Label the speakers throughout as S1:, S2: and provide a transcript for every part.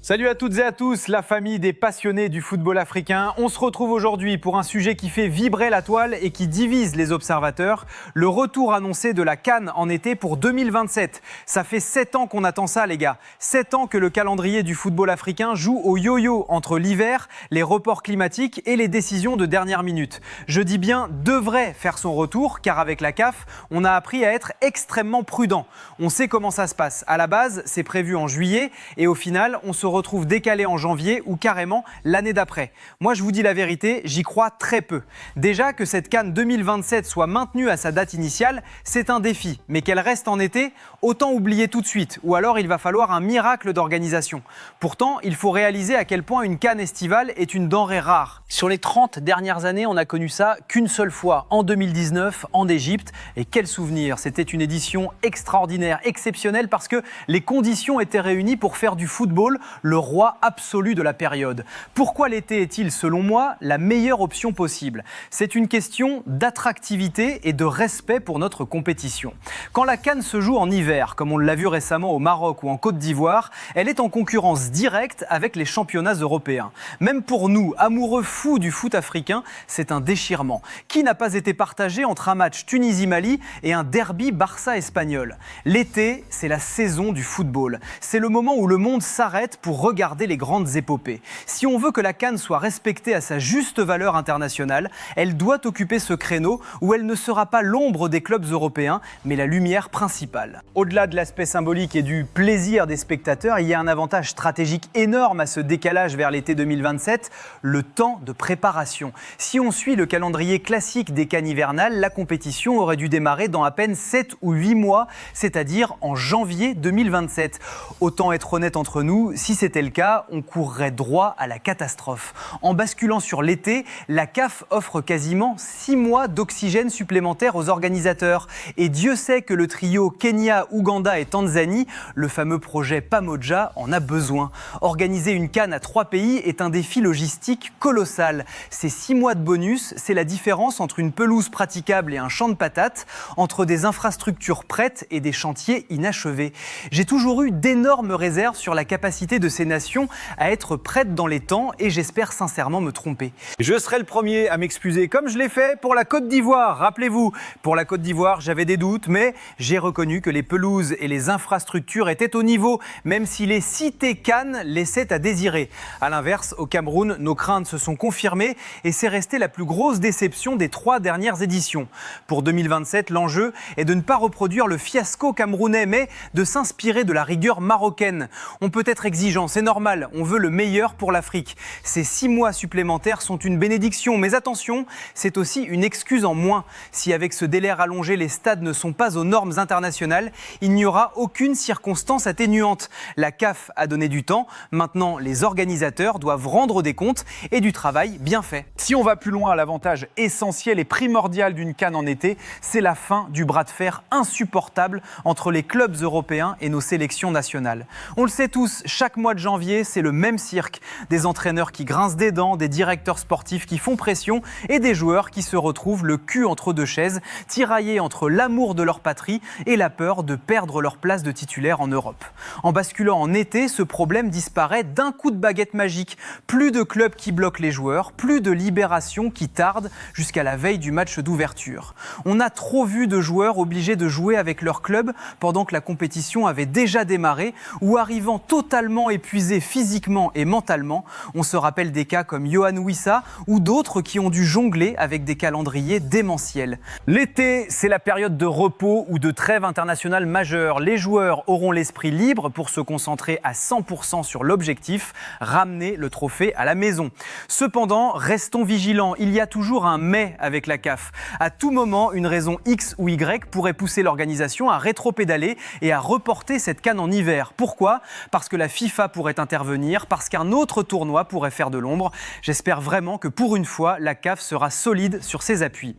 S1: Salut à toutes et à tous, la famille des passionnés du football africain. On se retrouve aujourd'hui pour un sujet qui fait vibrer la toile et qui divise les observateurs. Le retour annoncé de la CAN en été pour 2027. Ça fait 7 ans qu'on attend ça, les gars. 7 ans que le calendrier du football africain joue au yo-yo entre l'hiver, les reports climatiques et les décisions de dernière minute. Je dis bien devrait faire son retour, car avec la CAF, on a appris à être extrêmement prudent. On sait comment ça se passe. À la base, c'est prévu en juillet et au final, on se retrouve décalé en janvier ou carrément l'année d'après. Moi, je vous dis la vérité, j'y crois très peu. Déjà, que cette CAN 2027 soit maintenue à sa date initiale, c'est un défi. Mais qu'elle reste en été, autant oublier tout de suite. Ou alors, il va falloir un miracle d'organisation. Pourtant, il faut réaliser à quel point une CAN estivale est une denrée rare. Sur les 30 dernières années, on n'a connu ça qu'une seule fois, en 2019, en Égypte. Et quel souvenir! C'était une édition extraordinaire, exceptionnelle, parce que les conditions étaient réunies pour faire du football le roi absolu de la période. Pourquoi l'été est-il, selon moi, la meilleure option possible? C'est une question d'attractivité et de respect pour notre compétition. Quand la CAN se joue en hiver, comme on l'a vu récemment au Maroc ou en Côte d'Ivoire, elle est en concurrence directe avec les championnats européens. Même pour nous, amoureux fous du foot africain, c'est un déchirement. Qui n'a pas été partagé entre un match Tunisie-Mali et un derby Barça-Espagnol? L'été, c'est la saison du football. C'est le moment où le monde s'arrête pour regarder les grandes épopées. Si on veut que la CAN soit respectée à sa juste valeur internationale, elle doit occuper ce créneau où elle ne sera pas l'ombre des clubs européens, mais la lumière principale. Au-delà de l'aspect symbolique et du plaisir des spectateurs, il y a un avantage stratégique énorme à ce décalage vers l'été 2027, le temps de préparation. Si on suit le calendrier classique des CAN hivernales, la compétition aurait dû démarrer dans à peine 7 ou 8 mois, c'est-à-dire en janvier 2027. Autant être honnête entre nous, si c'était le cas, on courrait droit à la catastrophe. En basculant sur l'été, la CAF offre quasiment 6 mois d'oxygène supplémentaire aux organisateurs. Et Dieu sait que le trio Kenya, Ouganda et Tanzanie, le fameux projet Pamoja, en a besoin. Organiser une CAN à 3 pays est un défi logistique colossal. Ces 6 mois de bonus, c'est la différence entre une pelouse praticable et un champ de patates, entre des infrastructures prêtes et des chantiers inachevés. J'ai toujours eu d'énormes réserves sur la capacité de ces nations à être prêtes dans les temps et j'espère sincèrement me tromper. Je serai le premier à m'excuser comme je l'ai fait pour la Côte d'Ivoire. Rappelez-vous, pour la Côte d'Ivoire, j'avais des doutes, mais j'ai reconnu que les pelouses et les infrastructures étaient au niveau, même si les cités CAN laissaient à désirer. A l'inverse, au Cameroun, nos craintes se sont confirmées et c'est resté la plus grosse déception des 3 dernières éditions. Pour 2027, l'enjeu est de ne pas reproduire le fiasco camerounais, mais de s'inspirer de la rigueur marocaine. On peut être exigeant, c'est normal, on veut le meilleur pour l'Afrique. Ces 6 mois supplémentaires sont une bénédiction, mais attention, c'est aussi une excuse en moins. Si avec ce délai rallongé, les stades ne sont pas aux normes internationales, il n'y aura aucune circonstance atténuante. La CAF a donné du temps, maintenant les organisateurs doivent rendre des comptes et du travail bien fait. Si on va plus loin, l'avantage essentiel et primordial d'une CAN en été, c'est la fin du bras de fer insupportable entre les clubs européens et nos sélections nationales. On le sait tous, chaque mois de janvier, c'est le même cirque. Des entraîneurs qui grincent des dents, des directeurs sportifs qui font pression et des joueurs qui se retrouvent le cul entre deux chaises, tiraillés entre l'amour de leur patrie et la peur de perdre leur place de titulaire en Europe. En basculant en été, ce problème disparaît d'un coup de baguette magique. Plus de clubs qui bloquent les joueurs, plus de libérations qui tardent jusqu'à la veille du match d'ouverture. On a trop vu de joueurs obligés de jouer avec leur club pendant que la compétition avait déjà démarré ou arrivant totalement épuisés physiquement et mentalement. On se rappelle des cas comme Yohan Wissa ou d'autres qui ont dû jongler avec des calendriers démentiels. L'été, c'est la période de repos ou de trêve internationale majeure. Les joueurs auront l'esprit libre pour se concentrer à 100% sur l'objectif, ramener le trophée à la maison. Cependant, restons vigilants, il y a toujours un mais avec la CAF. À tout moment, une raison X ou Y pourrait pousser l'organisation à rétropédaler et à reporter cette CAN en hiver. Pourquoi ? Parce que la FIFA pourrait intervenir, parce qu'un autre tournoi pourrait faire de l'ombre. J'espère vraiment que pour une fois, la CAF sera solide sur ses appuis.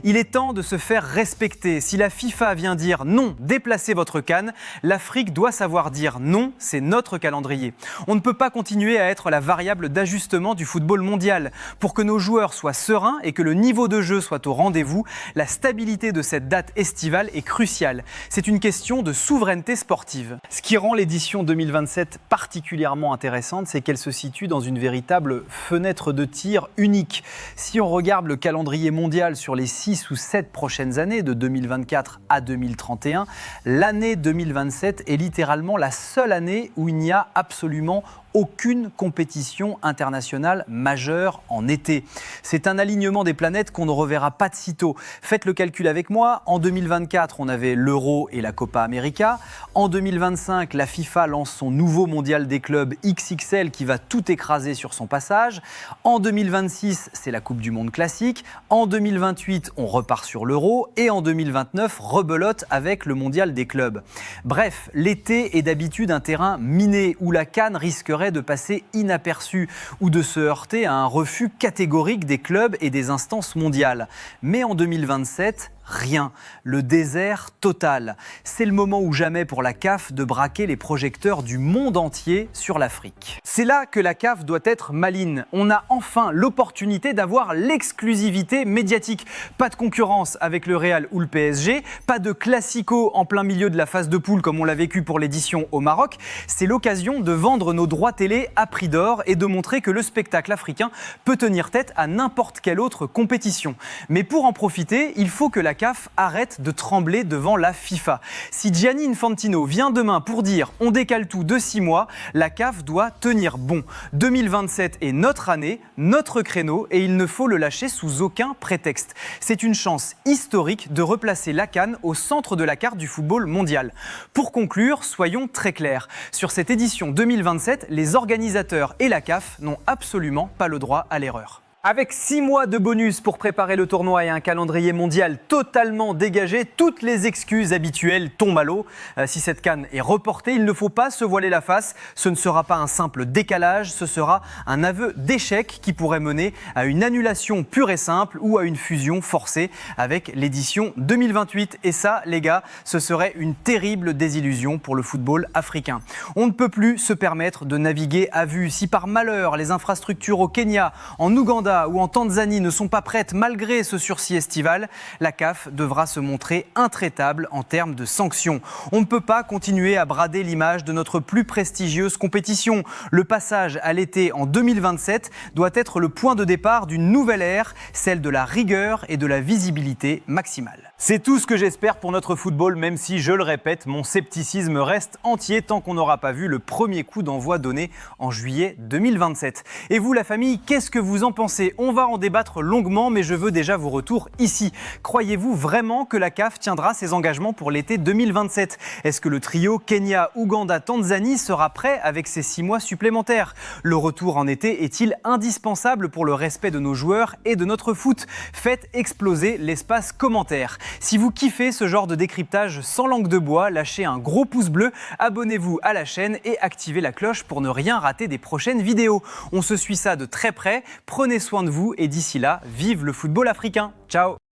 S1: Il est temps de se faire respecter. Si la FIFA vient dire non, déplacez votre CAN, l'Afrique doit savoir dire non, c'est notre calendrier. On ne peut pas continuer à être la variable d'ajustement du football mondial. Pour que nos joueurs soient sereins et que le niveau de jeu soit au rendez-vous, la stabilité de cette date estivale est cruciale. C'est une question de souveraineté sportive. Ce qui rend l'édition 2027 particulièrement particulièrement intéressante, c'est qu'elle se situe dans une véritable fenêtre de tir unique. Si on regarde le calendrier mondial sur les 6 ou 7 prochaines années, de 2024 à 2031, l'année 2027 est littéralement la seule année où il n'y a absolument aucune compétition internationale majeure en été. C'est un alignement des planètes qu'on ne reverra pas de sitôt. Faites le calcul avec moi. En 2024, on avait l'Euro et la Copa América. En 2025, la FIFA lance son nouveau mondial des clubs XXL qui va tout écraser sur son passage. En 2026, c'est la Coupe du Monde classique. En 2028, on repart sur l'Euro. Et en 2029, rebelote avec le mondial des clubs. Bref, l'été est d'habitude un terrain miné où la CAN risquerait de passer inaperçu ou de se heurter à un refus catégorique des clubs et des instances mondiales. Mais en 2027, rien. Le désert total. C'est le moment ou jamais pour la CAF de braquer les projecteurs du monde entier sur l'Afrique. C'est là que la CAF doit être maligne. On a enfin l'opportunité d'avoir l'exclusivité médiatique. Pas de concurrence avec le Real ou le PSG, pas de classico en plein milieu de la phase de poule comme on l'a vécu pour l'édition au Maroc. C'est l'occasion de vendre nos droits télé à prix d'or et de montrer que le spectacle africain peut tenir tête à n'importe quelle autre compétition. Mais pour en profiter, il faut que la CAF arrête de trembler devant la FIFA. Si Gianni Infantino vient demain pour dire on décale tout de 6 mois, la CAF doit tenir bon. 2027 est notre année, notre créneau et il ne faut le lâcher sous aucun prétexte. C'est une chance historique de replacer la CAN au centre de la carte du football mondial. Pour conclure, soyons très clairs. Sur cette édition 2027, les organisateurs et la CAF n'ont absolument pas le droit à l'erreur. Avec 6 mois de bonus pour préparer le tournoi et un calendrier mondial totalement dégagé, toutes les excuses habituelles tombent à l'eau. Si cette CAN est reportée, il ne faut pas se voiler la face. Ce ne sera pas un simple décalage, ce sera un aveu d'échec qui pourrait mener à une annulation pure et simple ou à une fusion forcée avec l'édition 2028. Et ça, les gars, ce serait une terrible désillusion pour le football africain. On ne peut plus se permettre de naviguer à vue. Si par malheur, les infrastructures au Kenya, en Ouganda, ou en Tanzanie ne sont pas prêtes malgré ce sursis estival, la CAF devra se montrer intraitable en termes de sanctions. On ne peut pas continuer à brader l'image de notre plus prestigieuse compétition. Le passage à l'été en 2027 doit être le point de départ d'une nouvelle ère, celle de la rigueur et de la visibilité maximale. C'est tout ce que j'espère pour notre football, même si, je le répète, mon scepticisme reste entier tant qu'on n'aura pas vu le premier coup d'envoi donné en juillet 2027. Et vous, la famille, qu'est-ce que vous en pensez ? On va en débattre longuement, mais je veux déjà vos retours ici. Croyez-vous vraiment que la CAF tiendra ses engagements pour l'été 2027 ? Est-ce que le trio Kenya, Ouganda, Tanzanie sera prêt avec ses 6 mois supplémentaires ? Le retour en été est-il indispensable pour le respect de nos joueurs et de notre foot ? Faites exploser l'espace commentaire. Si vous kiffez ce genre de décryptage sans langue de bois, lâchez un gros pouce bleu, abonnez-vous à la chaîne et activez la cloche pour ne rien rater des prochaines vidéos. On se suit ça de très près, prenez soin de vous et d'ici là, vive le football africain. Ciao!